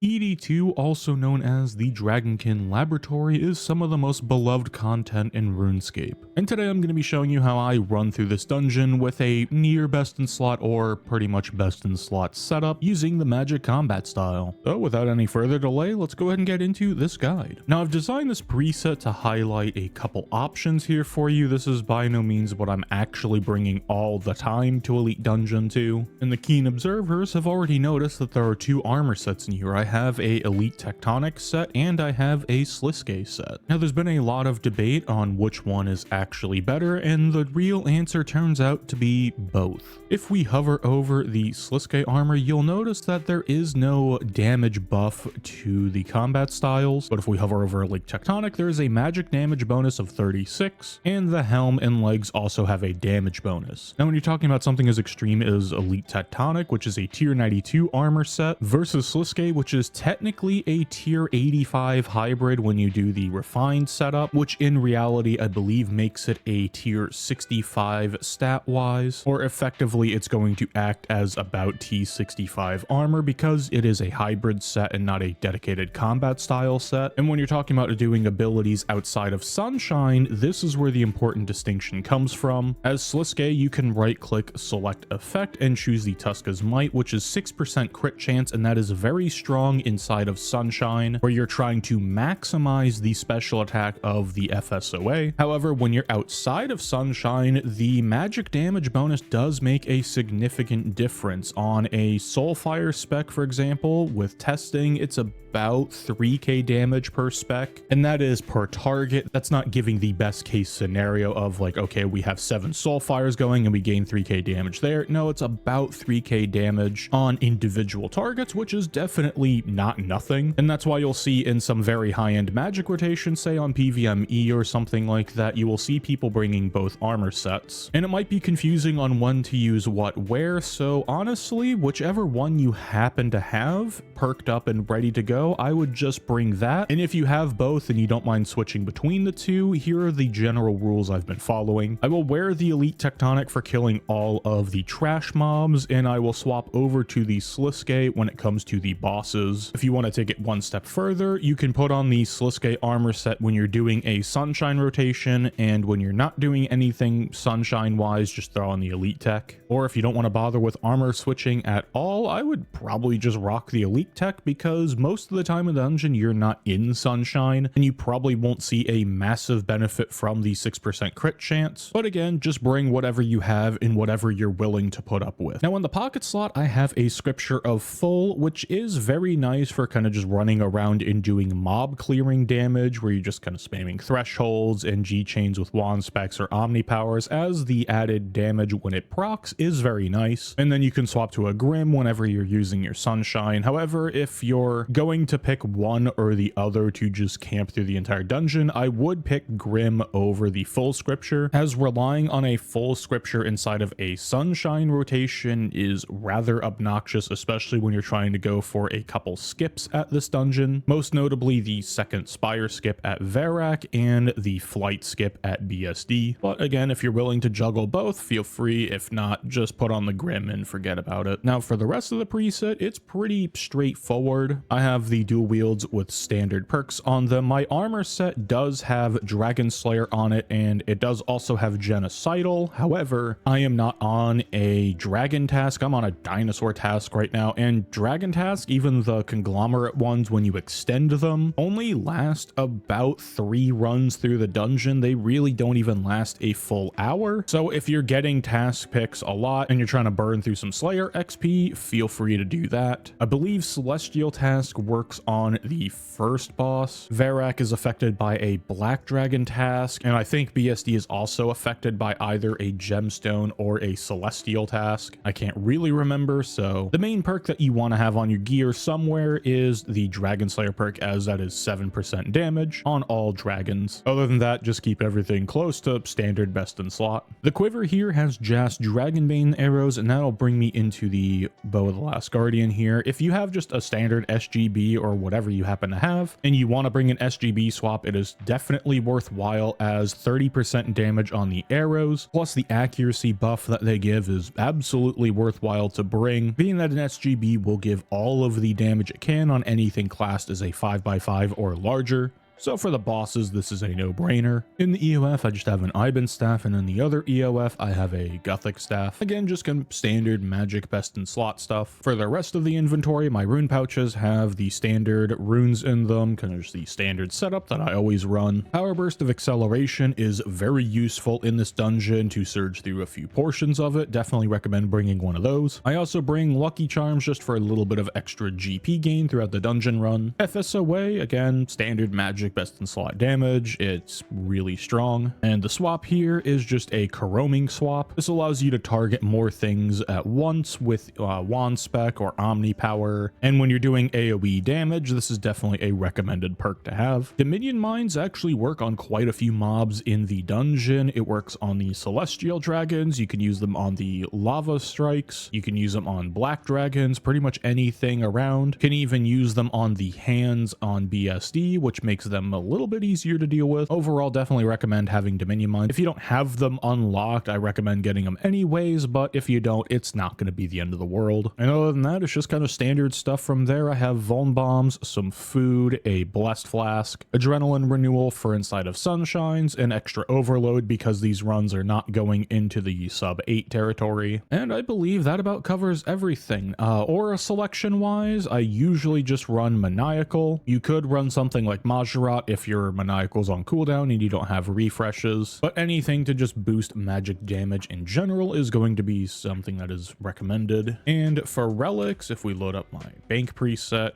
ED2, also known as the Dragonkin Laboratory, is some of the most beloved content in RuneScape. And today I'm going to be showing you how I run through this dungeon with a near best in slot or pretty much best in slot setup using the magic combat style. So without any further delay, let's go ahead and get into this guide. Now I've designed this preset to highlight a couple options here for you. This is by no means what I'm actually bringing all the time to Elite Dungeon 2. And the keen observers have already noticed that there are two armor sets in here. I have a Elite Tectonic set and I have a Sliske set. Now there's been a lot of debate on which one is actually better, and the real answer turns out to be both. If we hover over the Sliske armor, you'll notice that there is no damage buff to the combat styles, but if we hover over Elite Tectonic, there is a magic damage bonus of 36, and the helm and legs also have a damage bonus. Now when you're talking about something as extreme as Elite Tectonic, which is a tier 92 armor set, versus Sliske, which is technically a tier 85 hybrid when you do the refined setup, which in reality I believe makes it a tier 65 stat wise, or effectively it's going to act as about T65 armor because it is a hybrid set and not a dedicated combat style set. And when you're talking about doing abilities outside of Sunshine, this is where the important distinction comes from. As Sliske, you can right click select effect and choose the Tuska's Might, which is 6% crit chance, and that is very strong inside of Sunshine, where you're trying to maximize the special attack of the FSOA. However, when you're outside of Sunshine, the magic damage bonus does make a significant difference. On a soulfire spec, for example, with testing, it's about 3k damage per spec, and that is per target. That's not giving the best case scenario of like, okay, we have 7 soulfires going and we gain 3k damage there. No, it's about 3k damage on individual targets, which is definitely not nothing. And that's why you'll see in some very high-end magic rotations, say on PVME or something like that, you will see people bringing both armor sets, and it might be confusing on when to use what where. So honestly, whichever one you happen to have perked up and ready to go, I would just bring that. And if you have both and you don't mind switching between the two, here are the general rules I've been following. I will wear the Elite Tectonic for killing all of the trash mobs, and I will swap over to the Sliske when it comes to the bosses. If you want to take it one step further, you can put on the Sliske armor set when you're doing a Sunshine rotation, and when you're not doing anything Sunshine wise, just throw on the Elite Tech. Or if you don't want to bother with armor switching at all, I would probably just rock the Elite Tech, because most of the time in the dungeon you're not in Sunshine and you probably won't see a massive benefit from the 6% crit chance. But again, just bring whatever you have and whatever you're willing to put up with. Now in the pocket slot, I have a Scripture of Full, which is very nice for kind of just running around and doing mob clearing damage, where you're just kind of spamming thresholds and Gchains with wand specs or omni powers, as the added damage when it procs is very nice. And then you can swap to a Grim whenever you're using your Sunshine. However, if you're going to pick one or the other to just camp through the entire dungeon, I would pick Grim over the full Scripture, as relying on a full Scripture inside of a Sunshine rotation is rather obnoxious, especially when you're trying to go for a couple skips at this dungeon, most notably the second Spire skip at BRRR and the flight skip at BSD. But again, if you're willing to juggle both, feel free. If not, just put on the Grim and forget about it. Now for the rest of the preset, it's pretty straightforward. I have the dual wields with standard perks on them. My armor set does have Dragon Slayer on it, and it does also have Genocidal. However, I am not on a dragon task. I'm on a dinosaur task right now, and dragon task, even the conglomerate ones, when you extend them, only last about 3 runs through the dungeon. They really don't even last a full hour. So if you're getting task picks a lot and you're trying to burn through some Slayer XP, feel free to do that. I believe Celestial task works on the first boss. BRRR is affected by a Black Dragon task, and I think BSD is also affected by either a Gemstone or a Celestial task. I can't really remember. So the main perk that you want to have on your gear somewhere is the Dragon Slayer perk, as that is 7% damage on all dragons. Other than that, just keep everything close to standard best in slot. The quiver here has just Dragonbane arrows, and that'll bring me into the Bow of the Last Guardian here. If you have just a standard SGB or whatever you happen to have, and you want to bring an SGB swap, it is definitely worthwhile, as 30% damage on the arrows, plus the accuracy buff that they give is absolutely worthwhile to bring, being that an SGB will give all of the damage damage it can on anything classed as a 5x5 or larger. So for the bosses, this is a no-brainer. In the EOF, I just have an Iban staff, and in the other EOF, I have a Gothic staff. Again, just kind of standard magic best in slot stuff. For the rest of the inventory, my rune pouches have the standard runes in them, kind of just the standard setup that I always run. Power Burst of Acceleration is very useful in this dungeon to surge through a few portions of it. Definitely recommend bringing one of those. I also bring Lucky Charms just for a little bit of extra GP gain throughout the dungeon run. FSOA, again, standard magic best in slot damage. It's really strong. And the swap here is just a Coroming swap. This allows you to target more things at once with wand spec or omni power. And when you're doing AoE damage, this is definitely a recommended perk to have. Dominion mines actually work on quite a few mobs in the dungeon. It works on the celestial dragons. You can use them on the lava strikes. You can use them on black dragons, pretty much anything around. Can even use them on the hands on BSD, which makes them a little bit easier to deal with. Overall, definitely recommend having Dominion Mines. If you don't have them unlocked, I recommend getting them anyways, but if you don't, it's not going to be the end of the world. And other than that, it's just kind of standard stuff from there. I have Vuln Bombs, some food, a Blessed Flask, Adrenaline Renewal for Inside of Sunshines, and Extra Overload because these runs are not going into the sub 8 territory. And I believe that about covers everything. Aura selection wise, I usually just run Maniacal. You could run something like Majorat if your Maniacal's on cooldown and you don't have refreshes, but anything to just boost magic damage in general is going to be something that is recommended. And for relics, if we load up my bank preset,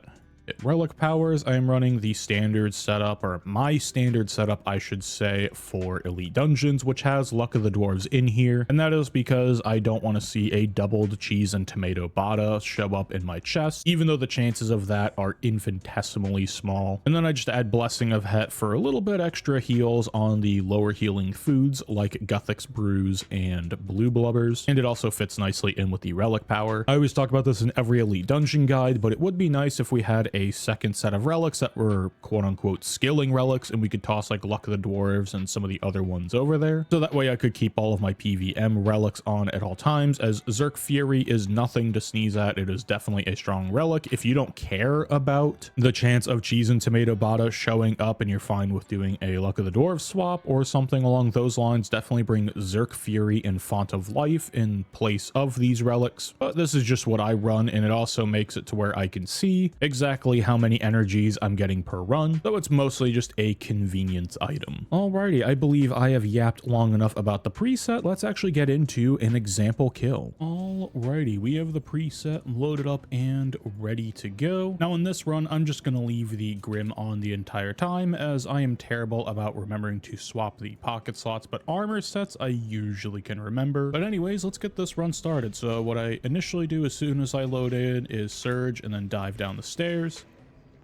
relic powers, I am running the standard setup, or my standard setup I should say, for elite dungeons, which has Luck of the Dwarves in here, and that is because I don't want to see a doubled cheese and tomato bada show up in my chest, even though the chances of that are infinitesimally small. And then I just add Blessing of Het for a little bit extra heals on the lower healing foods like Guthix Brews and Blue Blubbers, and it also fits nicely in with the relic power. I always talk about this in every elite dungeon guide, but it would be nice if we had a second set of relics that were quote-unquote skilling relics, and we could toss like Luck of the Dwarves and some of the other ones over there, so that way I could keep all of my PVM relics on at all times, as Zerk Fury is nothing to sneeze at. It is definitely a strong relic. If you don't care about the chance of cheese and tomato bada showing up and you're fine with doing a Luck of the Dwarves swap or something along those lines, definitely bring Zerk Fury and Font of Life in place of these relics. But this is just what I run, and it also makes it to where I can see exactly how many energies I'm getting per run, though it's mostly just a convenience item. Alrighty, I believe I have yapped long enough about the preset. Let's actually get into an example kill. Alrighty, we have the preset loaded up and ready to go. Now in this run, I'm just going to leave the Grim on the entire time, as I am terrible about remembering to swap the pocket slots, but armor sets I usually can remember. But anyways, let's get this run started. So what I initially do as soon as I load in is surge and then dive down the stairs.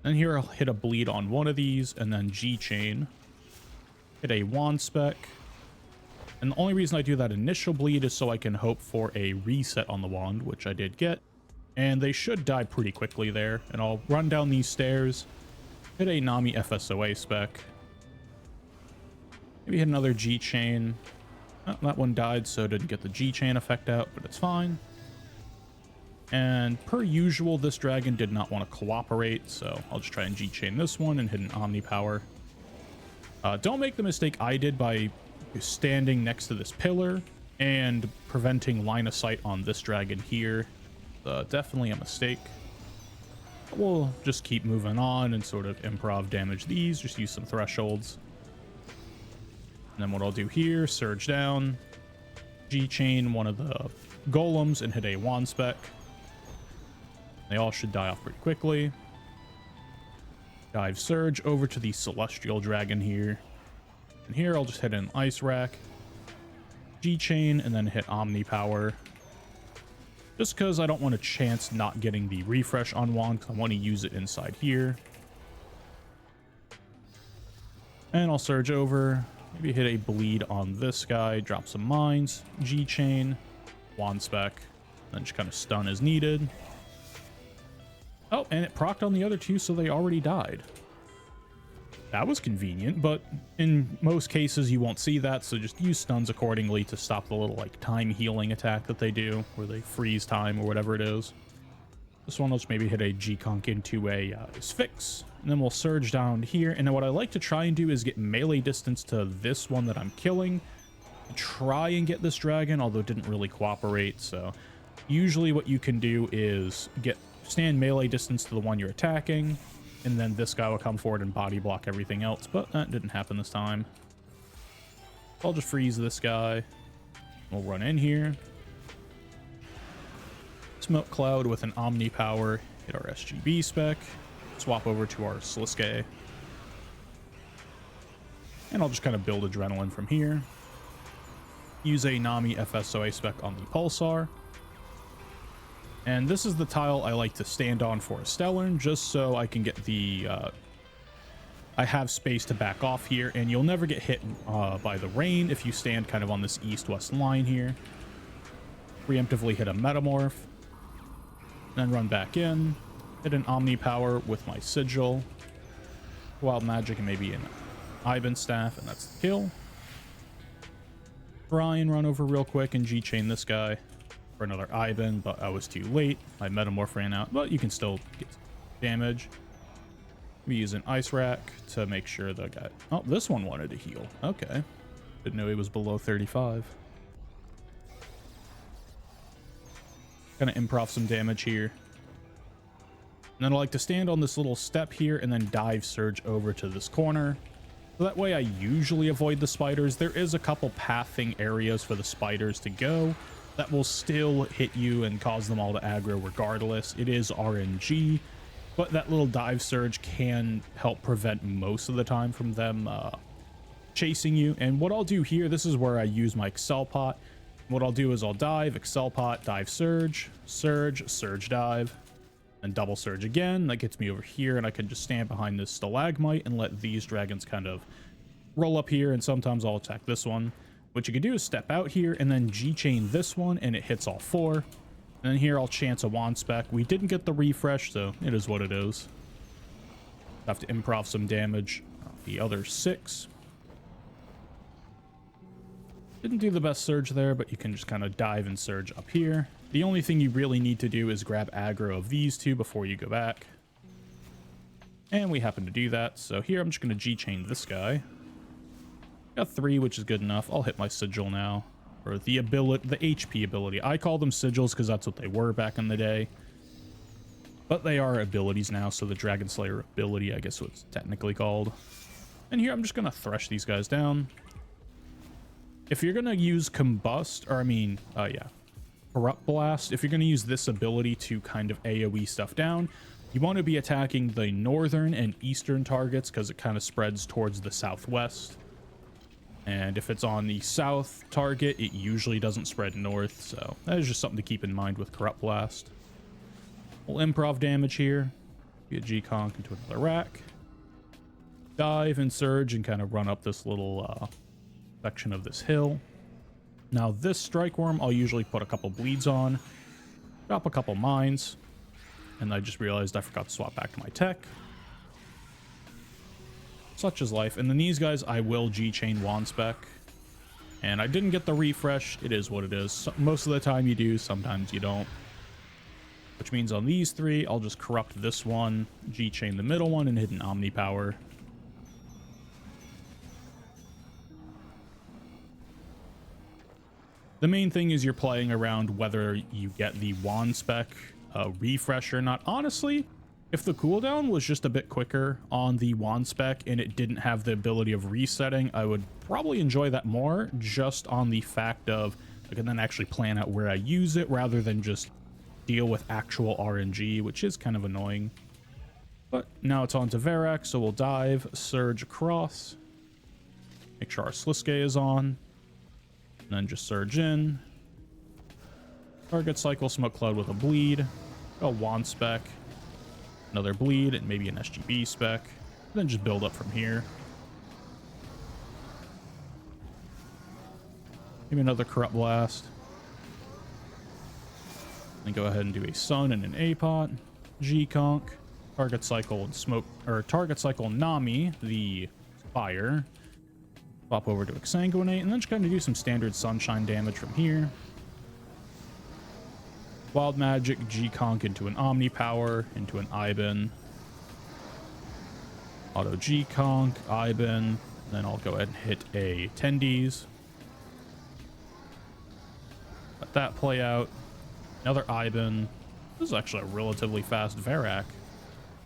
And here I'll hit a bleed on one of these, and then Gchain, hit a wand spec. And the only reason I do that initial bleed is so I can hope for a reset on the wand, which I did get. And they should die pretty quickly there. And I'll run down these stairs, hit a Nami FSOA spec. Maybe hit another Gchain. Oh, that one died, so didn't get the Gchain effect out, but it's fine. And per usual, this dragon did not want to cooperate, so I'll just try and Gchain this one and hit an Omni Power. Don't make the mistake I did by standing next to this pillar and preventing line of sight on this dragon here. Definitely a mistake. We'll just keep moving on and sort of improv damage these, just use some thresholds. And then what I'll do here, surge down, Gchain one of the golems and hit a wand spec. They all should die off pretty quickly. Dive surge over to the celestial dragon here. And here I'll just hit an ice rack, Gchain, and then hit Omni Power. Just because I don't want to chance not getting the refresh on wand, because I want to use it inside here. And I'll surge over, maybe hit a bleed on this guy, drop some mines, Gchain, wand spec, then just kind of stun as needed. Oh, and it procced on the other two, so they already died. That was convenient, but in most cases you won't see that, so just use stuns accordingly to stop the little like time healing attack that they do, where they freeze time or whatever it is. This one, let's maybe hit a Gconk into a Sphinx, and then we'll surge down here. And then what I like to try and do is get melee distance to this one that I'm killing. Try and get this dragon, although it didn't really cooperate. So usually what you can do is stand melee distance to the one you're attacking, and then this guy will come forward and body block everything else, but that didn't happen this time. I'll just freeze this guy. We'll run in here. Smoke cloud with an omni power, hit our SGB spec, swap over to our sliske, and I'll just kind of build adrenaline from here. Use a Nami FSOA spec on the pulsar, and this is the tile I like to stand on for a Stellar, just so I can get the I have space to back off here, and you'll never get hit by the rain if you stand kind of on this east-west line here. Preemptively hit a metamorph, then run back in, hit an omni power with my sigil, wild magic, and maybe an Ivan staff, and that's the kill. Try and run over real quick and Gchain this guy for another Ivan, but I was too late. My metamorph ran out, but you can still get damage. We use an ice rack to make sure the guy... Oh, this one wanted to heal. Okay. Didn't know he was below 35. Gonna improv some damage here. And then I like to stand on this little step here and then dive surge over to this corner. So that way I usually avoid the spiders. There is a couple pathing areas for the spiders to go that will still hit you and cause them all to aggro regardless. It is RNG, but that little dive surge can help prevent most of the time from them chasing you. And what I'll do here, this is where I use my Excel pot. What I'll do is I'll dive, Excel pot, dive surge, surge, surge dive, and double surge again. That gets me over here, and I can just stand behind this stalagmite and let these dragons kind of roll up here, and sometimes I'll attack this one. What you can do is step out here and then Gchain this one, and it hits all four. And then here I'll chance a wand spec. We didn't get the refresh, so it is what it is. Have to improv some damage. The other 6. Didn't do the best surge there, but you can just kind of dive and surge up here. The only thing you really need to do is grab aggro of these two before you go back. And we happen to do that. So here I'm just going to Gchain this guy. Got 3, which is good enough. I'll hit my sigil now. Or the ability, the HP ability. I call them sigils because that's what they were back in the day. But they are abilities now, so the Dragon Slayer ability, I guess what's technically called. And here I'm just going to thresh these guys down. If you're going to use Combust, or I mean, Corrupt Blast, if you're going to use this ability to kind of AoE stuff down, you want to be attacking the northern and eastern targets because it kind of spreads towards the southwest. And if it's on the south target, it usually doesn't spread north, so that is just something to keep in mind with Corrupt Blast. We'll improv damage here, get Gconk into another rack, dive and surge and kind of run up this little section of this hill. Now this strike worm, I'll usually put a couple bleeds on, drop a couple mines, and I just realized I forgot to swap back to my tech. Such is life. And then these guys, I will Gchain wand spec, and I didn't get the refresh. It is what it is. So most of the time you do, sometimes you don't. Which means on these 3, I'll just corrupt this one, Gchain the middle one, and hit an omni power. The main thing is you're playing around whether you get the wand spec refresh or not. Honestly, if the cooldown was just a bit quicker on the wand spec and it didn't have the ability of resetting, I would probably enjoy that more, just on the fact of I can then actually plan out where I use it rather than just deal with actual RNG, which is kind of annoying. But now it's on to Verac, so we'll dive, surge across, make sure our sliske is on, and then just surge in. Target cycle smoke cloud with a bleed, a wand spec, another bleed, and maybe an SGB spec. Then just build up from here. Maybe another corrupt blast. Then go ahead and do a sun and an A-pot, Gconk, target cycle and smoke, or target cycle Nami, the fire. Pop over to Exsanguinate, and then just kind of do some standard sunshine damage from here. Wild Magic, Gconk into an Omni Power, into an Iban. Auto Gconk, Iban. Then I'll go ahead and hit a Tendies. Let that play out. Another Iban. This is actually a relatively fast Varrock.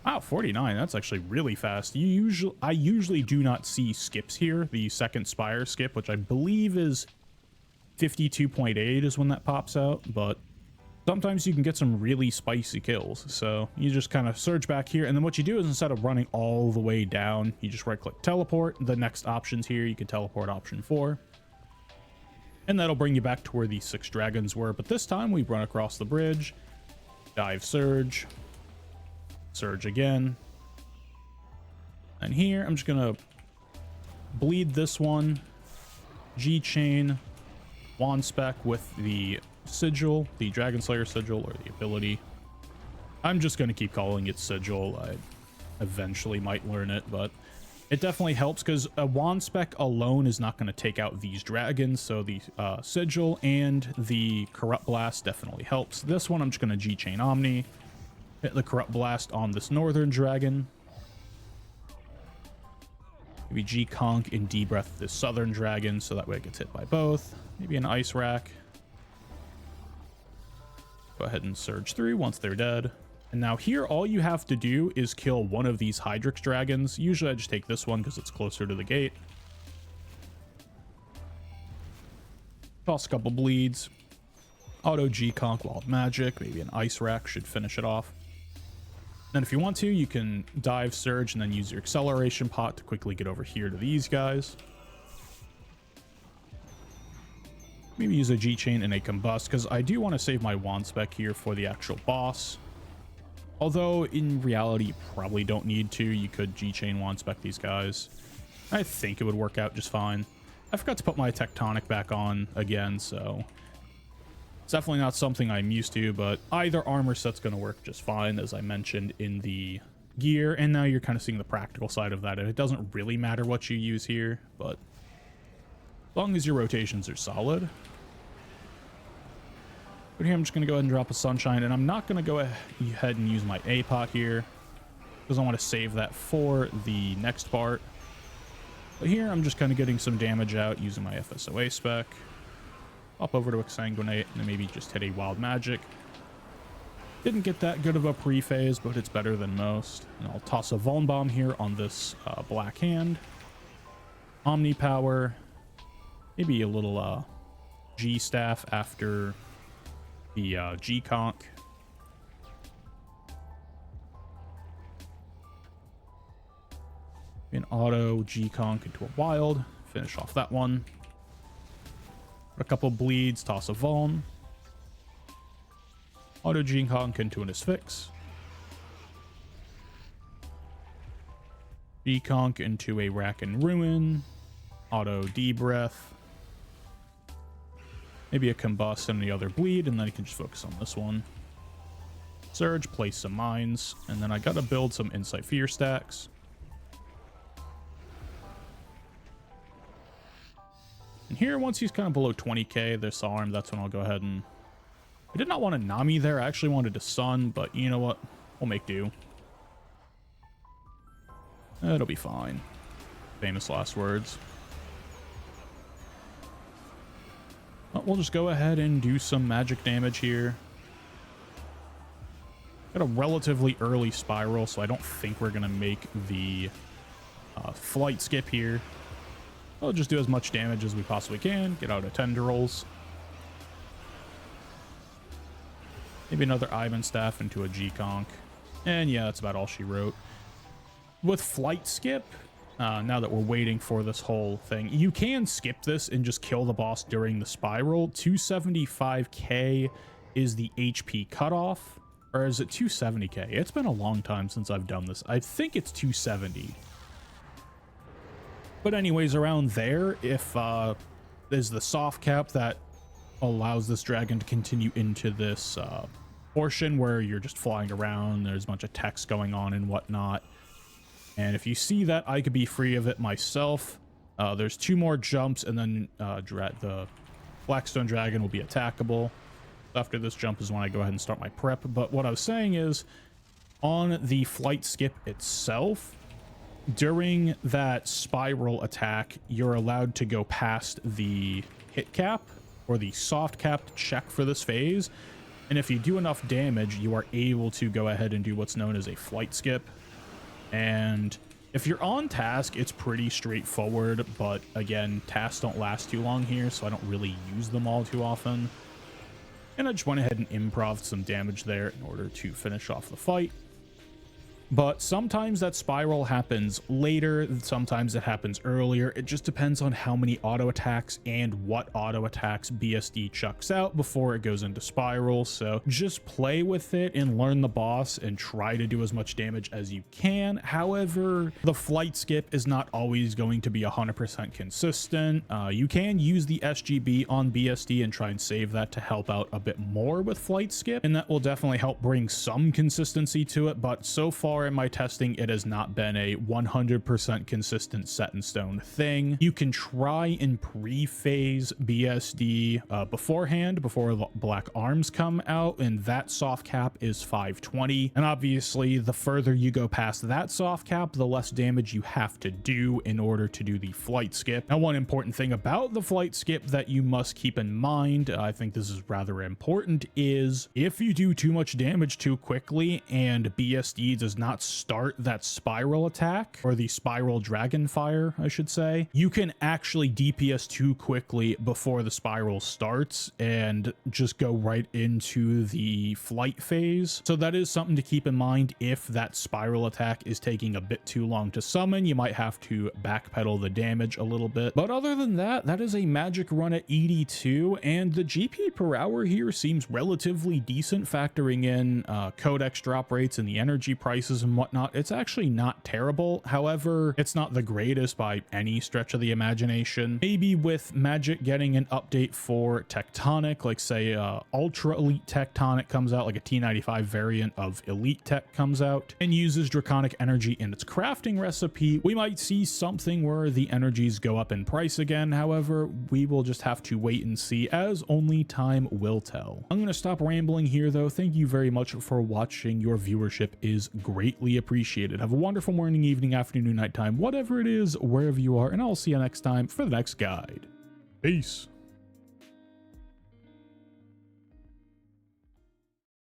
Wow, 49. That's actually really fast. I usually do not see skips here. The second Spire skip, which I believe is 52.8 is when that pops out, but sometimes you can get some really spicy kills. So you just kind of surge back here, and then what you do is instead of running all the way down, you just right click teleport. The next options here, you can teleport option 4. And that'll bring you back to where the 6 dragons were. But this time we run across the bridge, dive surge, surge again. And here I'm just gonna bleed this one, Gchain, wand spec with the sigil, the Dragon Slayer sigil, or the ability. I'm just gonna keep calling it sigil. I eventually might learn it, but it definitely helps because a wand spec alone is not going to take out these dragons. So the sigil and the corrupt blast definitely helps. This one I'm just going to Gchain Omni, hit the corrupt blast on this northern dragon. Maybe Gconk and D-breath this southern dragon, so that way it gets hit by both. Maybe an ice rack. Go ahead and surge through once they're dead. And now here, all you have to do is kill one of these Hydrix dragons. Usually I just take this one because it's closer to the gate. Toss a couple bleeds. Auto Gconk, Wild Magic, maybe an ice rack should finish it off. Then if you want to, you can dive surge and then use your acceleration pot to quickly get over here to these guys. Maybe use a Gchain and a combust because I do want to save my wand spec here for the actual boss. Although in reality, you probably don't need to. You could Gchain wand spec these guys. I think it would work out just fine. I forgot to put my tectonic back on again, so it's definitely not something I'm used to, but either armor set's going to work just fine, as I mentioned in the gear. And now you're kind of seeing the practical side of that. And it doesn't really matter what you use here, but as long as your rotations are solid. But here I'm just going to go ahead and drop a Sunshine, and I'm not going to go ahead and use my A-pot here because I want to save that for the next part. But here I'm just kind of getting some damage out using my FSOA spec. Hop over to Exsanguinate and then maybe just hit a Wild Magic. Didn't get that good of a pre-phase, but it's better than most. And I'll toss a Vuln Bomb here on this Black Hand. Omni Power. Maybe a little G-Staff after the Gconk. An auto Gconk into a wild. Finish off that one. Put a couple bleeds, toss a Vuln. Auto Gconk into an Asphyx. Gconk into a Rack and Ruin. Auto D-breath. Maybe a combust and the other bleed, and then you can just focus on this one. Surge, place some mines, and then I gotta build some Insight Fear stacks. And here, once he's kind of below 20k, this arm, that's when I'll go ahead and... I did not want to Nami there, I actually wanted to Sun, but you know what? We'll make do. It'll be fine. Famous last words. But we'll just go ahead and do some magic damage here. Got a relatively early spiral, so I don't think we're going to make the flight skip here. We'll just do as much damage as we possibly can. Get out of tendrils. Maybe another Ivan staff into a Gconk. And yeah, that's about all she wrote. With flight skip, now that we're waiting for this whole thing, you can skip this and just kill the boss during the spiral. 275k is the HP cutoff, or is it 270k? It's been a long time since I've done this. I think it's 270. But anyways, around there, if there's the soft cap that allows this dragon to continue into this portion where you're just flying around, there's a bunch of text going on and whatnot. And if you see that, I could be free of it myself. There's 2 more jumps, and then the Blackstone Dragon will be attackable. After this jump is when I go ahead and start my prep. But what I was saying is, on the flight skip itself, during that spiral attack, you're allowed to go past the hit cap or the soft cap to check for this phase. And if you do enough damage, you are able to go ahead and do what's known as a flight skip. And if you're on task, it's pretty straightforward. But again, tasks don't last too long here, so I don't really use them all too often. And I just went ahead and improv'd some damage there in order to finish off the fight. But sometimes that spiral happens later, sometimes it happens earlier. It just depends on how many auto attacks and what auto attacks BSD chucks out before it goes into spiral. So just play with it and learn the boss and try to do as much damage as you can. However, the flight skip is not always going to be 100% consistent. You can use the SGB on BSD and try and save that to help out a bit more with flight skip, and that will definitely help bring some consistency to it. But so far in my testing, it has not been a 100% consistent set in stone thing. You can try and pre-phase BSD beforehand, before the black arms come out, and that soft cap is 520. And obviously, the further you go past that soft cap, the less damage you have to do in order to do the flight skip. Now, one important thing about the flight skip that you must keep in mind, I think this is rather important, is if you do too much damage too quickly and BSD does not start that spiral attack, or the spiral dragon fire, I should say, you can actually DPS too quickly before the spiral starts and just go right into the flight phase. So that is something to keep in mind. If that spiral attack is taking a bit too long to summon, you might have to backpedal the damage a little bit. But other than that, that is a magic run at ED2, and the GP per hour here seems relatively decent, factoring in codex drop rates and the energy prices and whatnot. It's actually not terrible. However, it's not the greatest by any stretch of the imagination. Maybe with magic getting an update for tectonic, like say ultra elite tectonic comes out, like a T95 variant of elite tech comes out and uses draconic energy in its crafting recipe, we might see something where the energies go up in price again. However, we will just have to wait and see, as only time will tell. I'm going to stop rambling here though. Thank you very much for watching. Your viewership is greatly appreciated. Have a wonderful morning, evening, afternoon, nighttime, whatever it is, wherever you are, and I'll see you next time for the next guide. Peace.